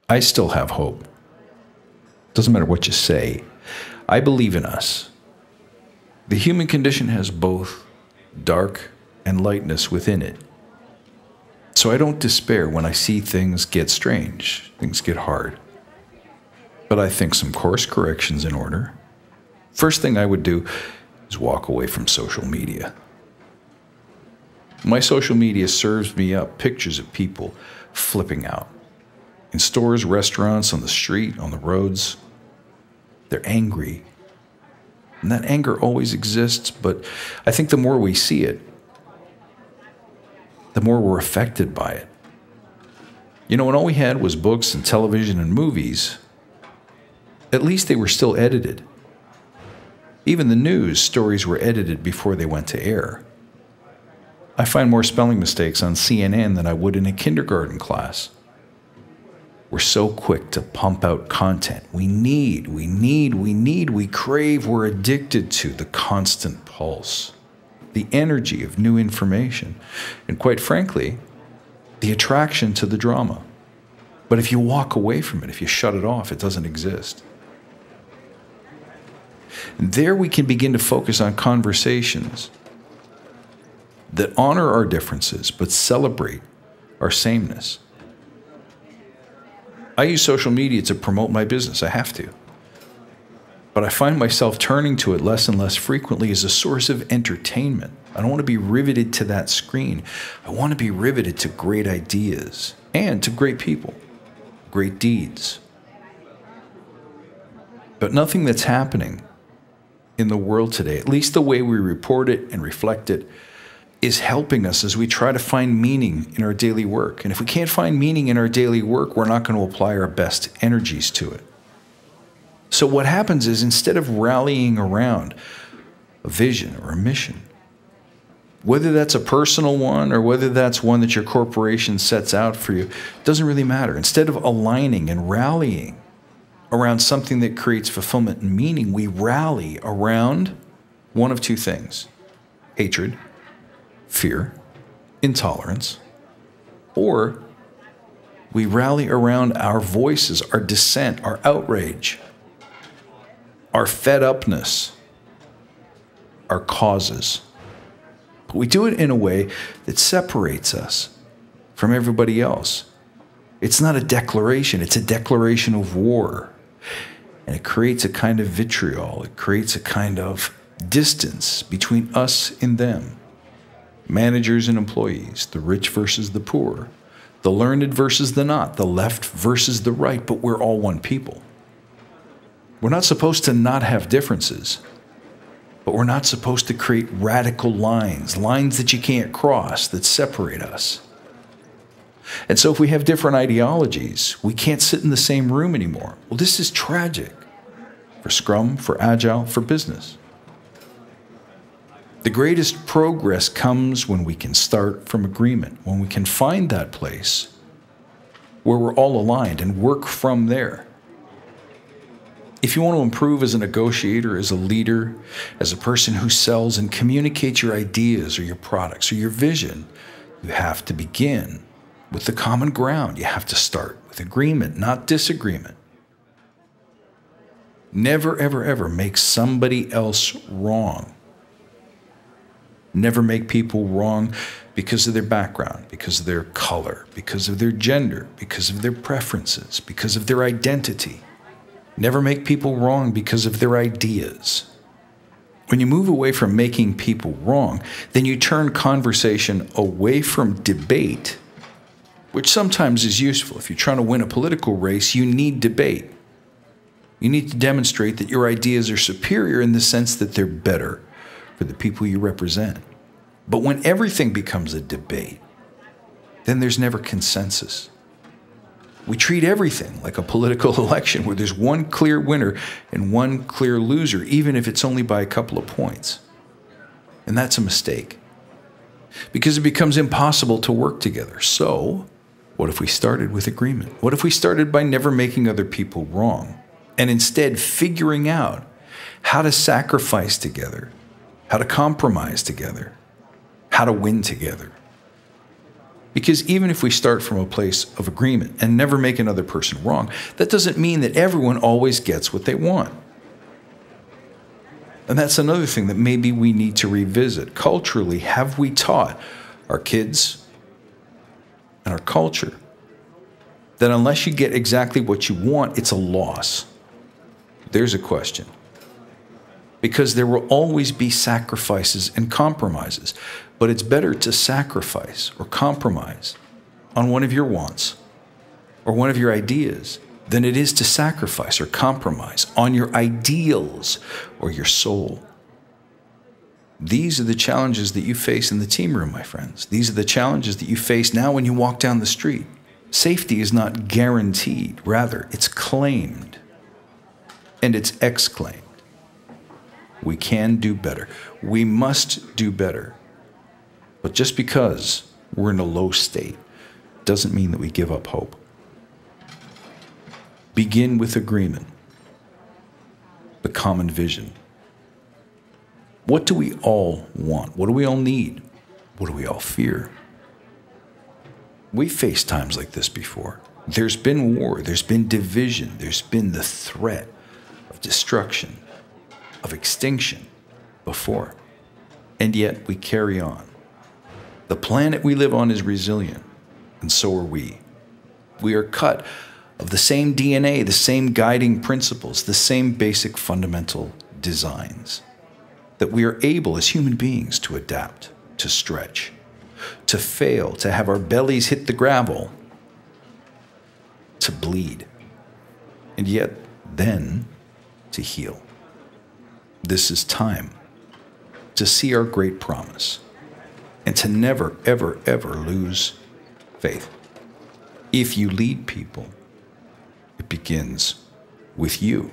I still have hope. Doesn't matter what you say. I believe in us. The human condition has both dark and lightness within it. So I don't despair when I see things get strange, things get hard. But I think some course correction's in order. First thing I would do is walk away from social media. My social media serves me up pictures of people flipping out. In stores, restaurants, on the street, on the roads. They're angry. And that anger always exists, but I think the more we see it, the more we're affected by it. You know, when all we had was books and television and movies, at least they were still edited. Even the news stories were edited before they went to air. I find more spelling mistakes on CNN than I would in a kindergarten class. We're so quick to pump out content. We crave, we're addicted to the constant pulse, the energy of new information, and quite frankly, the attraction to the drama. But if you walk away from it, if you shut it off, it doesn't exist. And there we can begin to focus on conversations that honor our differences but celebrate our sameness. I use social media to promote my business. I have to. But I find myself turning to it less and less frequently as a source of entertainment. I don't want to be riveted to that screen. I want to be riveted to great ideas and to great people, great deeds. But nothing that's happening in the world today, at least the way we report it and reflect it, is helping us as we try to find meaning in our daily work. And if we can't find meaning in our daily work, we're not going to apply our best energies to it. So what happens is, instead of rallying around a vision or a mission, whether that's a personal one or whether that's one that your corporation sets out for you, doesn't really matter. Instead of aligning and rallying around something that creates fulfillment and meaning, we rally around one of two things: hatred, fear, intolerance, or we rally around our voices, our dissent, our outrage, our fed-upness, our causes. But we do it in a way that separates us from everybody else. It's not a declaration, it's a declaration of war. And it creates a kind of vitriol, it creates a kind of distance between us and them. Managers and employees, the rich versus the poor, the learned versus the not, the left versus the right, but we're all one people. We're not supposed to not have differences, but we're not supposed to create radical lines that you can't cross, that separate us. And so if we have different ideologies, we can't sit in the same room anymore. Well, this is tragic for Scrum, for Agile, for business. The greatest progress comes when we can start from agreement, when we can find that place where we're all aligned and work from there. If you want to improve as a negotiator, as a leader, as a person who sells and communicates your ideas or your products or your vision, you have to begin with the common ground. You have to start with agreement, not disagreement. Never, ever, ever make somebody else wrong. Never make people wrong because of their background, because of their color, because of their gender, because of their preferences, because of their identity. Never make people wrong because of their ideas. When you move away from making people wrong, then you turn conversation away from debate, which sometimes is useful. If you're trying to win a political race, you need debate. You need to demonstrate that your ideas are superior in the sense that they're better for the people you represent. But when everything becomes a debate, then there's never consensus. We treat everything like a political election where there's one clear winner and one clear loser, even if it's only by a couple of points. And that's a mistake, because it becomes impossible to work together. So, what if we started with agreement? What if we started by never making other people wrong, and instead figuring out how to sacrifice together, how to compromise together, how to win together? Because even if we start from a place of agreement and never make another person wrong, that doesn't mean that everyone always gets what they want. And that's another thing that maybe we need to revisit. Culturally, have we taught our kids and our culture that unless you get exactly what you want, it's a loss? There's a question. Because there will always be sacrifices and compromises. But it's better to sacrifice or compromise on one of your wants or one of your ideas than it is to sacrifice or compromise on your ideals or your soul. These are the challenges that you face in the team room, my friends. These are the challenges that you face now when you walk down the street. Safety is not guaranteed. Rather, it's claimed and it's exclaimed. We can do better. We must do better. But just because we're in a low state doesn't mean that we give up hope. Begin with agreement, the common vision. What do we all want? What do we all need? What do we all fear? We've faced times like this before. There's been war, there's been division, there's been the threat of destruction, of extinction before. And yet we carry on. The planet we live on is resilient, and so are we. We are cut of the same DNA, the same guiding principles, the same basic fundamental designs, that we are able as human beings to adapt, to stretch, to fail, to have our bellies hit the gravel, to bleed, and yet then to heal. This is time to see our great promise and to never, ever, ever lose faith. If you lead people, it begins with you.